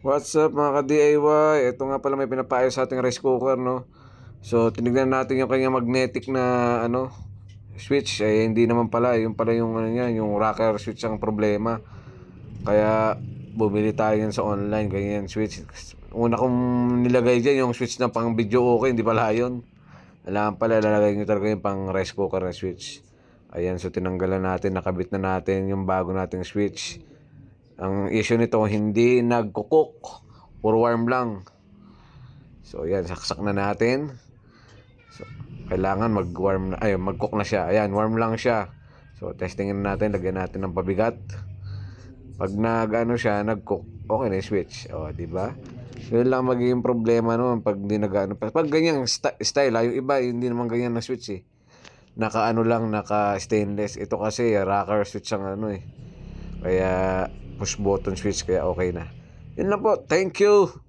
What's up mga ka-DIY? Ito nga pala may pinapaayos sa ating rice cooker, no? So, tinignan natin yung kanyang magnetic na switch. Hindi naman pala. Yung pala yung yung rocker switch ang problema. Kaya bumili tayo yan sa online, ganyan switch. Una kong nilagay dyan yung switch na pang video okay, hindi pala yun. Alam pala, lalagay nyo talaga yung pang rice cooker na switch. Ayan, so tinanggalan natin, nakabit na natin yung bago nating switch. Ang issue nito, hindi nagkukok, puro warm lang. So ayan, saksak na natin. So, kailangan mag-warm na, mag-cook na siya. Ayan, warm lang siya. So testingin natin, lagyan natin ng pabigat. Pag nag-cook, okay na yung switch. O, di ba? Yun lang magiging problema noon pag hindi pag ganyan style, yung iba hindi naman ganyan na switch eh. Naka stainless. Ito kasi rocker switch ang Kaya push button switch, kaya okay na. Yun lang po. Thank you.